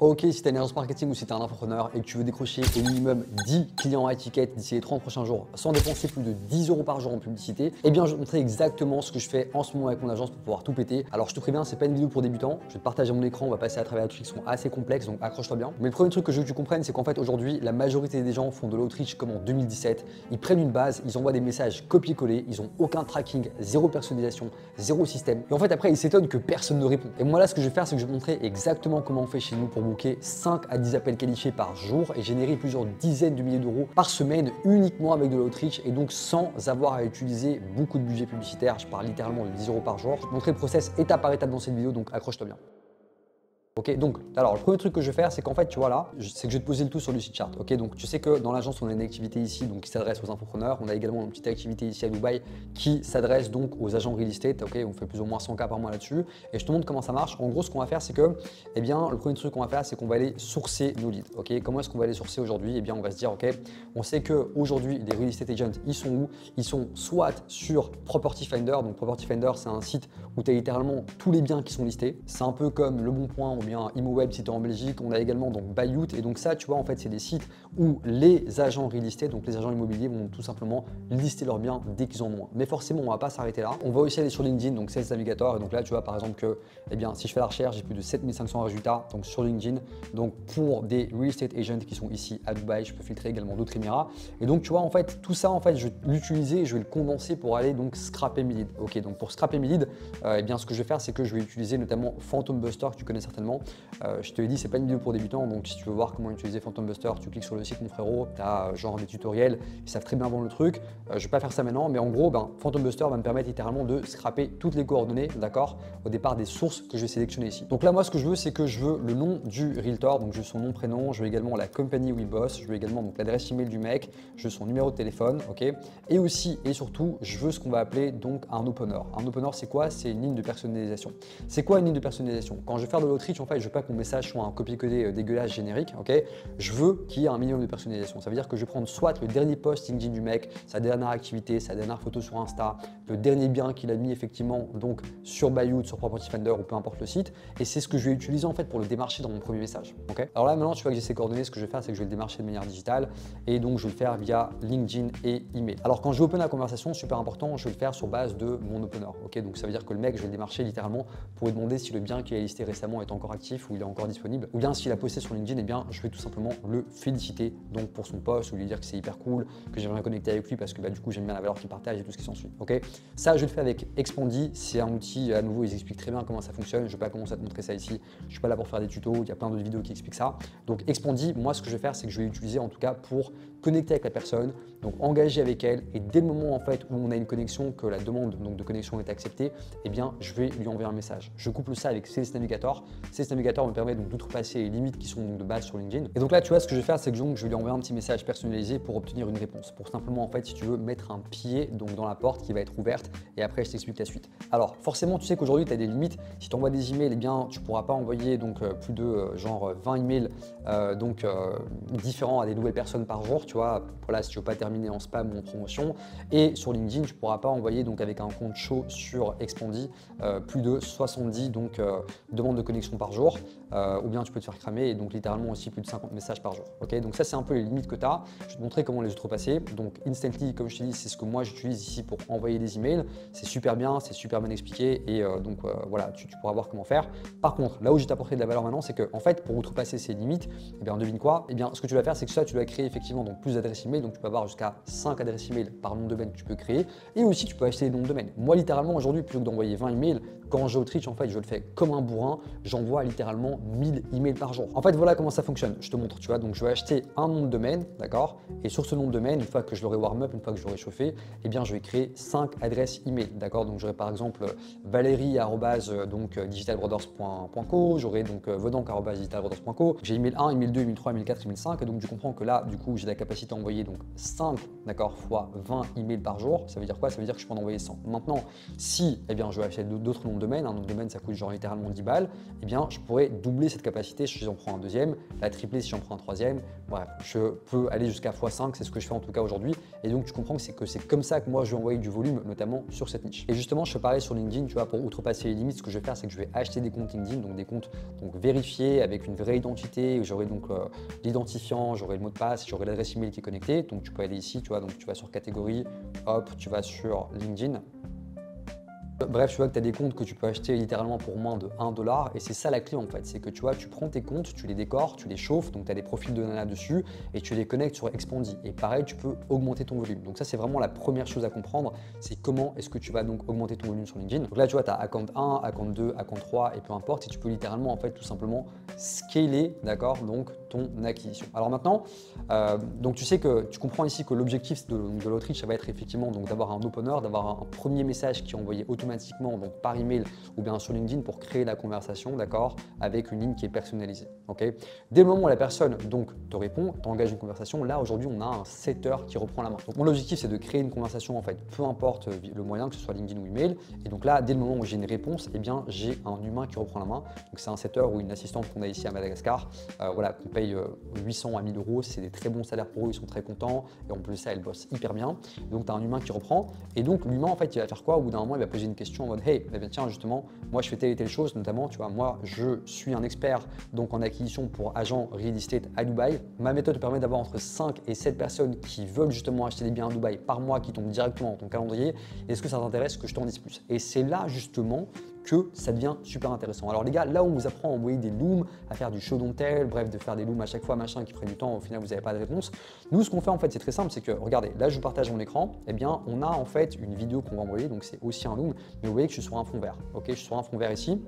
Ok, si tu as une agence marketing ou si tu es un entrepreneur et que tu veux décrocher au minimum 10 clients à étiquette d'ici les 30 prochains jours sans dépenser plus de 10 euros par jour en publicité, eh bien je vais te montrer exactement ce que je fais en ce moment avec mon agence pour pouvoir tout péter. Alors je te préviens, c'est pas une vidéo pour débutants, je vais te partager mon écran, on va passer à travers des trucs qui sont assez complexes, donc accroche-toi bien. Mais le premier truc que je veux que tu comprennes, c'est qu'en fait aujourd'hui, la majorité des gens font de l'outreach comme en 2017. Ils prennent une base, ils envoient des messages copier-coller, ils ont aucun tracking, zéro personnalisation, zéro système. Et en fait après ils s'étonnent que personne ne répond. Et moi là ce que je vais faire, c'est que je vais te montrer exactement comment on fait chez nous pour booker 5 à 10 appels qualifiés par jour et générer plusieurs dizaines de milliers d'euros par semaine uniquement avec de l'outreach et donc sans avoir à utiliser beaucoup de budget publicitaire. Je parle littéralement de 10 euros par jour. Je vais te montrer le process étape par étape dans cette vidéo, donc accroche-toi bien. Ok, donc alors le premier truc que je vais faire, c'est qu'en fait, tu vois là, c'est que je vais te poser le tout sur le site chart. Ok, donc tu sais que dans l'agence, on a une activité ici donc qui s'adresse aux entrepreneurs. On a également une petite activité ici à Dubaï qui s'adresse donc aux agents real estate. Ok, on fait plus ou moins 100 cas par mois là-dessus. Et je te montre comment ça marche. En gros, ce qu'on va faire, c'est que, eh bien, le premier truc qu'on va faire, c'est qu'on va aller sourcer nos leads. Ok, comment est-ce qu'on va les sourcer aujourd'hui? Eh bien, on va se dire, ok, on sait que aujourd'hui, les real estate agents, ils sont où? Ils sont soit sur Property Finder. Donc Property Finder, c'est un site où tu as littéralement tous les biens qui sont listés. C'est un peu comme Le Bon Point ou bien ImoWeb si tu es en Belgique. On a également donc Buyut. Et donc ça, tu vois, en fait, c'est des sites où les agents real estate, donc les agents immobiliers, vont tout simplement lister leurs biens dès qu'ils en ont un. Mais forcément, on va pas s'arrêter là. On va aussi aller sur LinkedIn, donc Sales Navigator. Et donc là, tu vois par exemple que, eh bien, si je fais la recherche, j'ai plus de 7500 résultats donc sur LinkedIn. Donc pour des real estate agents qui sont ici à Dubaï, je peux filtrer également d'autres émirats. Et donc, tu vois, en fait, tout ça, en fait, je vais l'utiliser et je vais le condenser pour aller donc scraper mes leads. Ok, donc pour scraper mes leads, eh bien, ce que je vais faire, c'est que je vais utiliser notamment Phantom Buster que tu connais certainement. Je te l'ai dit, c'est pas une vidéo pour débutants, donc si tu veux voir comment utiliser Phantom Buster, tu cliques sur le site, mon frérot, tu as genre des tutoriels, ils savent très bien vendre le truc. Je vais pas faire ça maintenant, mais en gros, Phantom Buster va me permettre littéralement de scraper toutes les coordonnées, d'accord, au départ des sources que je vais sélectionner ici. Donc là, moi, ce que je veux, c'est que je veux le nom du realtor, donc je veux son nom, prénom, je veux également la company où il bosse, je veux également donc l'adresse email du mec, je veux son numéro de téléphone, ok, et aussi et surtout, je veux ce qu'on va appeler donc un opener. Un opener, c'est quoi? C'est une ligne de personnalisation. C'est quoi une ligne de personnalisation? Quand je vais faire de l'outreach, en fait, je veux pas que mon message soit un copier-coller dégueulasse générique, ok? Je veux qu'il y ait un minimum de personnalisation. Ça veut dire que je vais prendre soit le dernier post LinkedIn du mec, sa dernière activité, sa dernière photo sur Insta, le dernier bien qu'il a mis effectivement donc sur Buyut, sur Property Finder ou peu importe le site, et c'est ce que je vais utiliser en fait pour le démarcher dans mon premier message, ok? Alors là maintenant, tu vois que j'ai ces coordonnées, ce que je vais faire, c'est que je vais le démarcher de manière digitale et donc je vais le faire via LinkedIn et email. Alors quand je open la conversation, super important, je vais le faire sur base de mon opener, ok? Donc ça veut dire que le mec, je vais le démarcher littéralement pour lui demander si le bien qu'il a listé récemment est encore actif ou il est encore disponible, ou bien s'il a posté sur LinkedIn, eh bien je vais tout simplement le féliciter donc pour son post ou lui dire que c'est hyper cool, que j'aimerais connecter avec lui parce que du coup j'aime bien la valeur qu'il partage et tout ce qui s'ensuit. Ok, ça je le fais avec Expandy, c'est un outil, à nouveau ils expliquent très bien comment ça fonctionne, je ne vais pas commencer à te montrer ça ici, je suis pas là pour faire des tutos, il y a plein d'autres vidéos qui expliquent ça. Donc Expandy, moi ce que je vais faire, c'est que je vais l'utiliser en tout cas pour connecter avec la personne, donc engager avec elle, et dès le moment en fait où on a une connexion, que la demande donc de connexion est acceptée, eh bien je vais lui envoyer un message. Je couple ça avec Sales Navigator. Sales Navigator me permet donc d'outrepasser les limites qui sont donc de base sur LinkedIn. Et donc là, tu vois, ce que je vais faire, c'est que donc, je vais lui envoyer un petit message personnalisé pour obtenir une réponse, pour simplement en fait, si tu veux, mettre un pied donc dans la porte qui va être ouverte. Et après, je t'explique la suite. Alors forcément, tu sais qu'aujourd'hui, tu as des limites. Si tu envoies des emails, eh bien, tu pourras pas envoyer donc plus de genre 20 emails différents à des nouvelles personnes par jour. Tu vois, voilà, si tu veux pas terminer en spam ou en promotion. Et sur LinkedIn, tu pourras pas envoyer donc avec un compte chaud sur Expandy plus de 70 donc demandes de connexion par jour, ou bien tu peux te faire cramer et donc littéralement aussi plus de 50 messages par jour. Ok, donc ça c'est un peu les limites que tu as. Je vais te montrer comment les outrepasser. Donc Instantly, comme je t'ai dit, c'est ce que moi j'utilise ici pour envoyer des emails. C'est super bien expliqué et voilà, tu pourras voir comment faire. Par contre, là où je vais t'apporter de la valeur maintenant, c'est que en fait pour outrepasser ces limites, eh bien devine quoi? Eh bien ce que tu vas faire, c'est que ça tu dois créer effectivement donc plus d'adresses email, donc tu peux avoir jusqu'à 5 adresses email par nom de domaine que tu peux créer et aussi tu peux acheter des noms de domaine. Moi littéralement aujourd'hui, plutôt que d'envoyer 20 emails, quand j'ai outreach, en fait, je le fais comme un bourrin, j'envoie littéralement 1000 emails par jour. En fait, voilà comment ça fonctionne. Je te montre, tu vois. Donc, je vais acheter un nom de domaine, d'accord? Et sur ce nom de domaine, une fois que je l'aurai warm up, une fois que je l'aurai chauffé, eh bien, je vais créer 5 adresses email, d'accord? Donc, j'aurai par exemple valérie@digitalbrothers.co, j'aurai donc vedank@digitalbrothers.co. J'ai email 1, email 2, email 3, email 4, email 5. Et donc, tu comprends que là, du coup, j'ai la capacité à envoyer donc 5, d'accord, fois 20 emails par jour. Ça veut dire quoi? Ça veut dire que je peux en envoyer 100. Maintenant, si, eh bien, je vais acheter d'autres noms de domaine, un nom de domaine, ça coûte genre littéralement 10 balles, eh bien, je pourrais doubler doubler cette capacité si j'en prends un deuxième, la tripler si j'en prends un troisième. Bref, je peux aller jusqu'à x5, c'est ce que je fais en tout cas aujourd'hui. Et donc tu comprends que c'est comme ça que moi je vais envoyer du volume, notamment sur cette niche. Et justement, je te parlais sur LinkedIn, tu vois, pour outrepasser les limites, ce que je vais faire, c'est que je vais acheter des comptes LinkedIn, donc des comptes donc vérifiés avec une vraie identité, où j'aurai donc l'identifiant, j'aurai le mot de passe, j'aurai l'adresse email qui est connectée. Donc tu peux aller ici, tu vois, donc tu vas sur catégorie, hop, tu vas sur LinkedIn. Bref, tu vois que tu as des comptes que tu peux acheter littéralement pour moins de 1 $. Et c'est ça la clé en fait, c'est que tu vois, tu prends tes comptes, tu les décores, tu les chauffes, donc tu as des profils de nana dessus et tu les connectes sur Expandy. Et pareil, tu peux augmenter ton volume. Donc ça, c'est vraiment la première chose à comprendre, c'est comment est-ce que tu vas donc augmenter ton volume sur LinkedIn. Donc là, tu vois, tu as account 1, account 2, account 3 et peu importe. Et tu peux littéralement en fait tout simplement scaler, d'accord, donc ton acquisition. Alors maintenant, donc tu sais que tu comprends ici que l'objectif de l'outreach, ça va être effectivement donc d'avoir un opener, d'avoir un premier message qui est envoyé automatiquement donc par email ou bien sur LinkedIn pour créer la conversation, d'accord, avec une ligne qui est personnalisée. Ok. Dès le moment où la personne donc te répond, t'engage une conversation, là aujourd'hui on a un setter qui reprend la main. Donc mon objectif c'est de créer une conversation en fait, peu importe le moyen, que ce soit LinkedIn ou email. Et donc là, dès le moment où j'ai une réponse, eh bien j'ai un humain qui reprend la main. Donc c'est un setter ou une assistante qu'on a ici à Madagascar, voilà, qu'on paye 800 à 1000 €. C'est des très bons salaires pour eux, ils sont très contents et en plus de ça, elle bosse hyper bien. Donc tu as un humain qui reprend et donc l'humain en fait il va faire quoi? Au bout d'un moment, il va poser une question en mode hey, eh bien, tiens, justement, moi je fais telle et telle chose, notamment, tu vois, moi je suis un expert donc en acquisition pour agents real estate à Dubaï. Ma méthode permet d'avoir entre 5 et 7 personnes qui veulent justement acheter des biens à Dubaï par mois qui tombent directement dans ton calendrier. Est-ce que ça t'intéresse que je t'en dise plus? Et c'est là justement que ça devient super intéressant. Alors les gars, là où on vous apprend à envoyer des looms, à faire du show don't tell, bref, de faire des looms à chaque fois, machin, qui prennent du temps, au final vous n'avez pas de réponse. Nous, ce qu'on fait en fait, c'est très simple, c'est que regardez, là je vous partage mon écran, eh bien on a en fait une vidéo qu'on va envoyer, donc c'est aussi un loom, mais vous voyez que je suis sur un fond vert, ok, je suis sur un fond vert ici.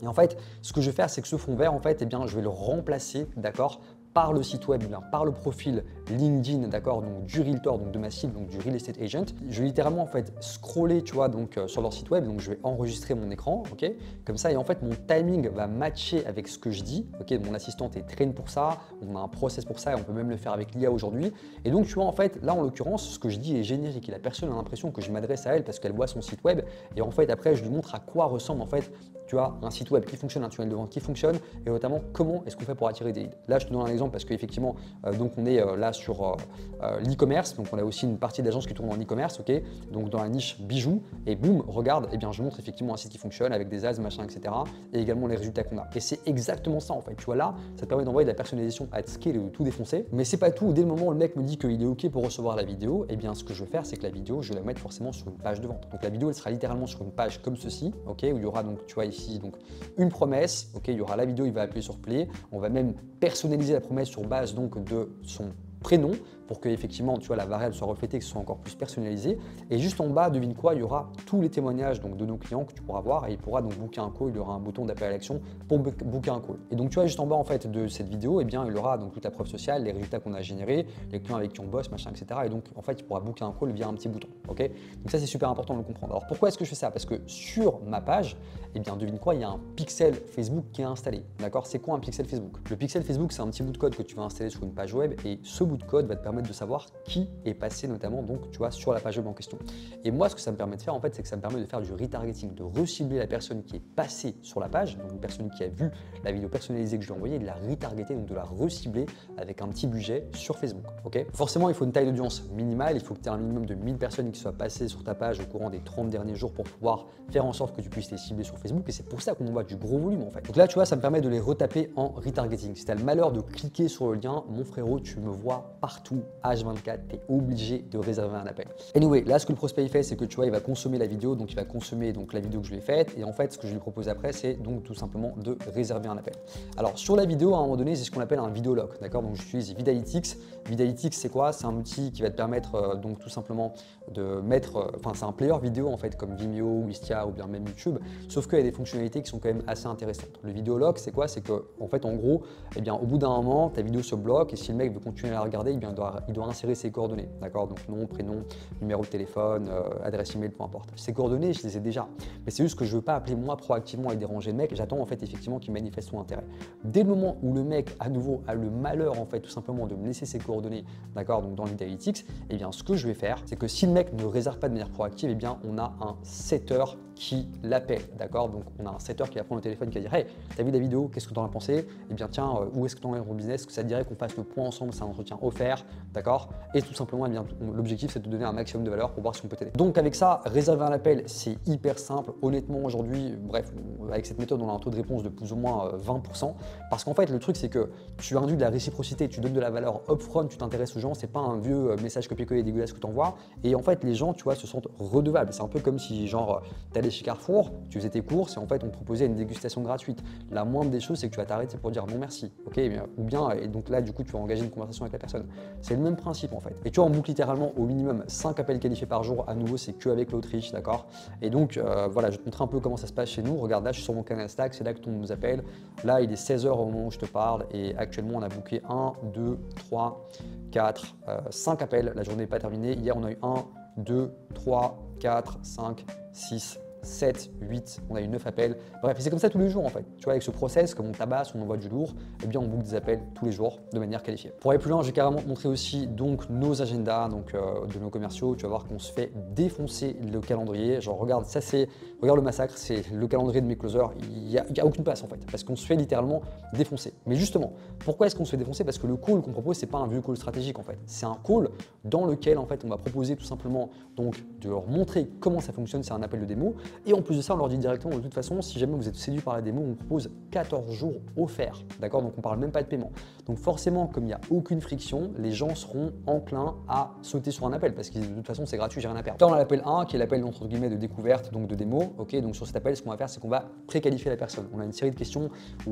Et en fait, ce que je vais faire, c'est que ce fond vert, en fait, eh bien, je vais le remplacer, d'accord, par le site web, par le profil LinkedIn, d'accord, donc du realtor, donc de ma cible, donc du real estate agent. Je vais littéralement en fait scroller, tu vois, donc sur leur site web, donc je vais enregistrer mon écran, ok, comme ça, et en fait mon timing va matcher avec ce que je dis, ok. Mon assistante est train pour ça, on a un process pour ça, et on peut même le faire avec l'IA aujourd'hui. Et donc tu vois en fait, là en l'occurrence, ce que je dis est générique et la personne a l'impression que je m'adresse à elle parce qu'elle voit son site web. Et en fait après, je lui montre à quoi ressemble en fait, tu vois, un site web qui fonctionne, un tunnel de vente qui fonctionne, et notamment comment est-ce qu'on fait pour attirer des leads. Là, je te donne un exemple parce qu'effectivement, donc on est là sur l'e-commerce, donc on a aussi une partie d'agence qui tourne en e-commerce, ok, donc dans la niche bijoux, et boum, regarde, et bien je montre effectivement un site qui fonctionne avec des ads, machin, etc. et également les résultats qu'on a. Et c'est exactement ça en fait, tu vois, là, ça te permet d'envoyer de la personnalisation à scale et de tout défoncer, mais c'est pas tout. Dès le moment où le mec me dit qu'il est ok pour recevoir la vidéo, et bien ce que je vais faire, c'est que la vidéo, je vais la mettre forcément sur une page de vente. Donc la vidéo, elle sera littéralement sur une page comme ceci, ok, où il y aura donc, tu vois ici, donc une promesse, ok, il y aura la vidéo, il va appuyer sur play, on va même personnaliser la promesse sur base donc de son prénom pour que effectivement tu vois la variable soit reflétée, que ce soit encore plus personnalisé. Et juste en bas, devine quoi, il y aura tous les témoignages donc de nos clients que tu pourras voir et il pourra donc booker un call. Il y aura un bouton d'appel à l'action pour booker un call. Et donc tu vois juste en bas en fait de cette vidéo, et bien il aura donc toute la preuve sociale, les résultats qu'on a générés, les clients avec qui on bosse, machin, etc. Et donc en fait il pourra booker un call via un petit bouton. Ok, donc ça c'est super important de le comprendre. Alors pourquoi est-ce que je fais ça? Parce que sur ma page, et bien devine quoi, il y a un pixel Facebook qui est installé. D'accord? C'est quoi un pixel Facebook? Le pixel Facebook, c'est un petit bout de code que tu vas installer sur une page web et ce bout de code va te permettre de savoir qui est passé notamment donc tu vois sur la page web en question. Et moi ce que ça me permet de faire en fait, c'est que ça me permet de faire du retargeting, de recibler la personne qui est passée sur la page, donc une personne qui a vu la vidéo personnalisée que je lui ai envoyée, de la retargeter, donc de la recibler avec un petit budget sur Facebook. Ok, forcément il faut une taille d'audience minimale, il faut que tu aies un minimum de 1000 personnes qui soient passées sur ta page au courant des 30 derniers jours pour pouvoir faire en sorte que tu puisses les cibler sur Facebook, et c'est pour ça qu'on envoie du gros volume en fait. Donc là tu vois, ça me permet de les retaper en retargeting. Si tu as le malheur de cliquer sur le lien, mon frérot, tu me vois partout H24, tu es obligé de réserver un appel. Anyway, là ce que le prospect fait, c'est que tu vois, il va consommer la vidéo, donc il va consommer donc la vidéo que je lui ai faite, et en fait ce que je lui propose après, c'est donc tout simplement de réserver un appel. Alors sur la vidéo, à un moment donné, c'est ce qu'on appelle un vidéo lock, d'accord? Donc j'utilise Vidalytics. Vidalytics, c'est quoi? C'est un outil qui va te permettre donc tout simplement de mettre, enfin c'est un player vidéo en fait comme Vimeo, Wistia ou bien même YouTube, sauf qu'il y a des fonctionnalités qui sont quand même assez intéressantes. Le vidéo lock, c'est quoi? C'est que en fait en gros, eh bien au bout d'un moment, ta vidéo se bloque et si le mec veut continuer à la regarder, eh bien, il doit insérer ses coordonnées, d'accord? Donc nom, prénom, numéro de téléphone, adresse email, peu importe. Ces coordonnées, je les ai déjà, mais c'est juste que je veux pas appeler moi proactivement et déranger le mec. J'attends en fait effectivement qu'il manifeste son intérêt. Dès le moment où le mec à nouveau a le malheur en fait tout simplement de me laisser ses coordonnées, d'accord, donc dans Vidalytics, eh bien ce que je vais faire, c'est que si le mec ne réserve pas de manière proactive, eh bien on a un setter qui l'appelle, d'accord? Donc on a un setter qui va prendre le téléphone, qui va dire hey, t'as vu la vidéo, qu'est-ce que t'en as pensé? Eh bien tiens, où est-ce que t'en es dans ton business? Est-ce que ça te dirait qu'on fasse le point ensemble, c'est un entretien offert, d'accord? Et tout simplement, eh bien l'objectif c'est de te donner un maximum de valeur pour voir si on peut t'aider. Donc avec ça, réserver un appel, c'est hyper simple. Honnêtement, aujourd'hui, bref, avec cette méthode, on a un taux de réponse de plus ou moins 20%. Parce qu'en fait, le truc c'est que tu induis de la réciprocité, tu donnes de la valeur upfront, tu t'intéresses aux gens, c'est pas un vieux message copier-coller dégueulasse que tu envoies. Et en fait, les gens, tu vois, se sentent redevables. C'est un peu comme si, genre, tu allais chez Carrefour, tu faisais tes courses et en fait, on te proposait une dégustation gratuite. La moindre des choses, c'est que tu vas t'arrêter pour dire non merci. Ok, ou bien, et donc là, du coup, tu vas engager une conversation avec la personne. C'est le même principe en fait. Et tu vois, on boucle littéralement au minimum 5 appels qualifiés par jour. À nouveau, c'est que avec l'Autriche, d'accord? Et donc, voilà, je vais te montrer un peu comment ça se passe chez nous. Regarde, là, je suis sur mon canal Slack, c'est là que tout le monde nous appelle. Là, il est 16h au moment où je te parle et actuellement, on a booké 1, 2, 3, 4, 5 appels. La journée n'est pas terminée. Hier, on a eu 1, 2, 3, 4, 5, 6, 7, 8, on a eu 9 appels. Bref, c'est comme ça tous les jours en fait. Tu vois, avec ce process, comme on tabasse, on envoie du lourd, eh bien on boucle des appels tous les jours de manière qualifiée. Pour aller plus loin, je vais carrément te montrer aussi donc nos agendas de nos commerciaux. Tu vas voir qu'on se fait défoncer le calendrier. Genre regarde, ça c'est, regarde le massacre, c'est le calendrier de mes closers. Il n'y a aucune place en fait, parce qu'on se fait littéralement défoncer. Mais justement, pourquoi est-ce qu'on se fait défoncer? Parce que le call qu'on propose, c'est pas un vieux call stratégique en fait. C'est un call dans lequel en fait on va proposer tout simplement donc de leur montrer comment ça fonctionne. C'est un appel de démo. Et en plus de ça, on leur dit directement, de toute façon, si jamais vous êtes séduit par la démo, on propose 14 jours offerts. D'accord? Donc on ne parle même pas de paiement. Donc forcément, comme il n'y a aucune friction, les gens seront enclins à sauter sur un appel parce que de toute façon, c'est gratuit, j'ai rien à perdre. Là, on a l'appel 1 qui est l'appel entre guillemets de découverte, donc de démo. Ok, donc sur cet appel, ce qu'on va faire, c'est qu'on va préqualifier la personne. On a une série de questions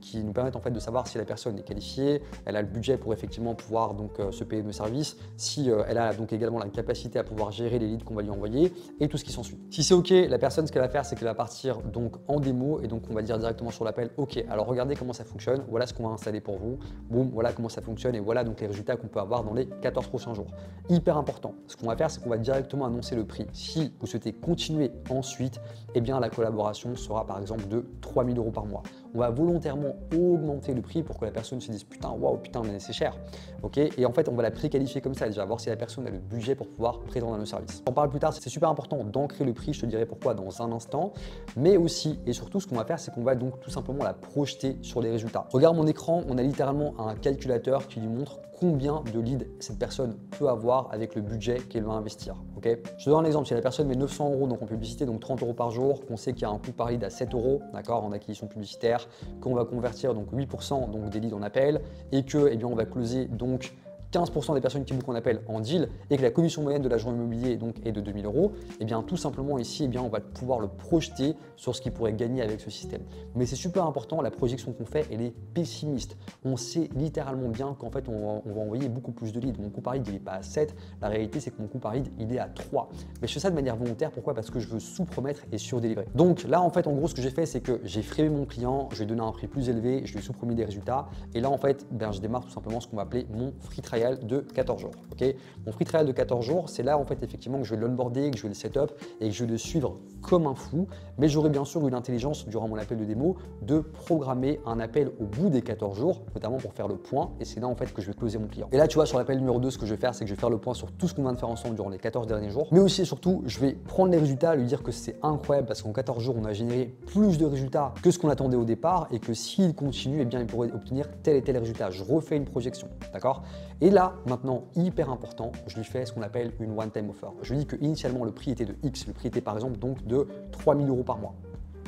qui nous permettent en fait de savoir si la personne est qualifiée, elle a le budget pour effectivement pouvoir donc se payer nos services, si elle a donc également la capacité à pouvoir gérer les leads qu'on va lui envoyer et tout ce qui s'ensuit. Si c'est ok, la personne, ce qu'elle va faire, c'est qu'elle va partir donc en démo et donc on va dire directement sur l'appel ok, alors regardez comment ça fonctionne, voilà ce qu'on va installer pour vous, boum, voilà comment ça fonctionne et voilà donc les résultats qu'on peut avoir dans les 14 prochains jours. Hyper important, ce qu'on va faire, c'est qu'on va directement annoncer le prix. Si vous souhaitez continuer ensuite, eh bien la collaboration sera par exemple de 3 000 € par mois. On va volontairement augmenter le prix pour que la personne se dise putain, waouh, putain, mais c'est cher. Ok, et en fait, on va la préqualifier comme ça, déjà voir si la personne a le budget pour pouvoir prétendre à nos services. On en parle plus tard, c'est super important d'ancrer le prix, je te dirai pourquoi dans un instant, mais aussi et surtout, ce qu'on va faire, c'est qu'on va donc tout simplement la projeter sur les résultats. Regarde mon écran, on a littéralement un calculateur qui lui montre combien de leads cette personne peut avoir avec le budget qu'elle va investir. Okay, je te donne un exemple, si la personne met 900 € donc en publicité, donc 30 € par jour, qu'on sait qu'il y a un coût par lead à 7 €, d'accord, en acquisition publicitaire, qu'on va convertir donc 8% donc des leads en appel et que eh bien, on va closer donc 15% des personnes qui bookent en appel en deal et que la commission moyenne de l'agent immobilier donc est de 2 000 €, et bien tout simplement ici, eh bien, on va pouvoir le projeter sur ce qu'il pourrait gagner avec ce système. Mais c'est super important, la projection qu'on fait, elle est pessimiste. On sait littéralement bien qu'en fait, on va envoyer beaucoup plus de leads. Mon coût par lead, il n'est pas à 7. La réalité, c'est que mon coût par lead, il est à 3. Mais je fais ça de manière volontaire. Pourquoi? Parce que je veux sous-promettre et sur-délivrer. Donc là, en fait, en gros, ce que j'ai fait, c'est que j'ai freiné mon client, je lui ai donné un prix plus élevé, je lui ai sous-promis des résultats. Et là, en fait, ben, je démarre tout simplement ce qu'on va appeler mon free trial de 14 jours. Okay, mon free trial de 14 jours, c'est là en fait effectivement que je vais l'onboarder, que je vais le setup et que je vais le suivre comme un fou. Mais j'aurai bien sûr eu l'intelligence durant mon appel de démo de programmer un appel au bout des 14 jours, notamment pour faire le point. Et c'est là en fait que je vais closer mon client. Et là, tu vois, sur l'appel numéro 2, ce que je vais faire, c'est que je vais faire le point sur tout ce qu'on vient de faire ensemble durant les 14 derniers jours. Mais aussi et surtout, je vais prendre les résultats, lui dire que c'est incroyable parce qu'en 14 jours, on a généré plus de résultats que ce qu'on attendait au départ et que s'il continue, eh bien, il pourrait obtenir tel et tel résultat. Je refais une projection, d'accord? Et là, maintenant, hyper important, je lui fais ce qu'on appelle une one-time offer. Je lui dis que initialement le prix était de X, le prix était par exemple donc de 3 000 € par mois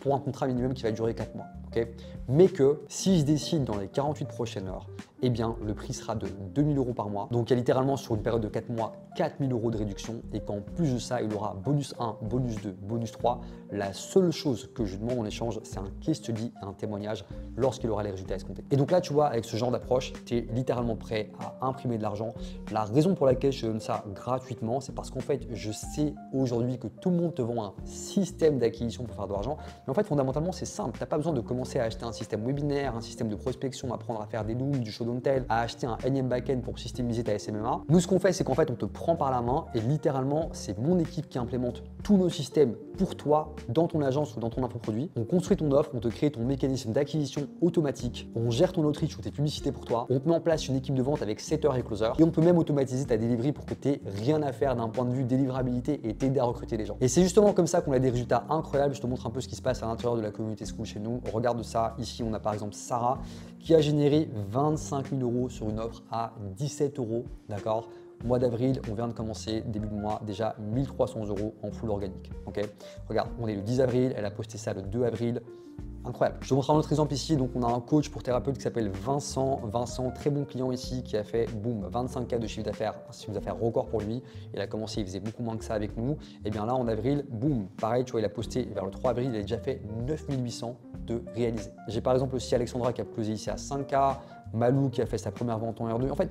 pour un contrat minimum qui va durer 4 mois. Okay, mais que si je décide dans les 48 prochaines heures, eh bien le prix sera de 2 000 € par mois. Donc il y a littéralement sur une période de 4 mois, 4 000 € de réduction et qu'en plus de ça, il aura bonus 1, bonus 2, bonus 3. La seule chose que je demande en échange, c'est un case study et un témoignage lorsqu'il aura les résultats escomptés. Et donc là, tu vois, avec ce genre d'approche, tu es littéralement prêt à imprimer de l'argent. La raison pour laquelle je donne ça gratuitement, c'est parce qu'en fait, je sais aujourd'hui que tout le monde te vend un système d'acquisition pour faire de l'argent. Mais en fait, fondamentalement, c'est simple. Tu n'as pas besoin de commencer commencer à acheter un système webinaire, un système de prospection, apprendre à faire des leads, du show don't tell, à acheter un énième backend pour systémiser ta SMMA. Nous, ce qu'on fait, c'est qu'en fait, on te prend par la main et littéralement, c'est mon équipe qui implémente tous nos systèmes pour toi dans ton agence ou dans ton infoproduit. On construit ton offre, on te crée ton mécanisme d'acquisition automatique, on gère ton outreach ou tes publicités pour toi, on te met en place une équipe de vente avec setters et closers et on peut même automatiser ta delivery pour que tu n'aies rien à faire d'un point de vue délivrabilité et t'aider à recruter les gens. Et c'est justement comme ça qu'on a des résultats incroyables. Je te montre un peu ce qui se passe à l'intérieur de la communauté Skool chez nous. Regarde ça. Ici, on a par exemple Sarah qui a généré 25 000 € sur une offre à 17 €. D'accord? Mois d'avril, on vient de commencer, début de mois, déjà 1300 € en full organique. Ok, regarde, on est le 10 avril, elle a posté ça le 2 avril. Incroyable. Je te montre un autre exemple ici. Donc, on a un coach pour thérapeute qui s'appelle Vincent. Vincent, très bon client ici, qui a fait, boum, 25K de chiffre d'affaires, un chiffre d'affaires record pour lui. Il a commencé, il faisait beaucoup moins que ça avec nous. Et bien là, en avril, boum, pareil, tu vois, il a posté vers le 3 avril, il a déjà fait 9800 de réaliser. J'ai par exemple aussi Alexandra qui a closé ici à 5K. Malou qui a fait sa première vente en R2. En fait,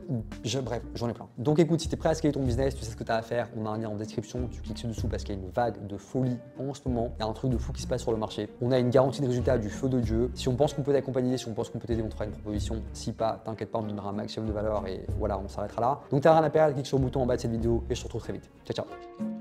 bref, j'en ai plein. Donc écoute, si tu es prêt à scaler ton business, tu sais ce que tu as à faire. On a un lien en description, tu cliques dessous parce qu'il y a une vague de folie en ce moment. Il y a un truc de fou qui se passe sur le marché. On a une garantie de résultat du feu de Dieu. Si on pense qu'on peut t'accompagner, si on pense qu'on peut t'aider, on te fera une proposition. Si pas, t'inquiète pas, on te donnera un maximum de valeur et voilà, on s'arrêtera là. Donc t'as rien à perdre, clique sur le bouton en bas de cette vidéo et je te retrouve très vite. Ciao, ciao.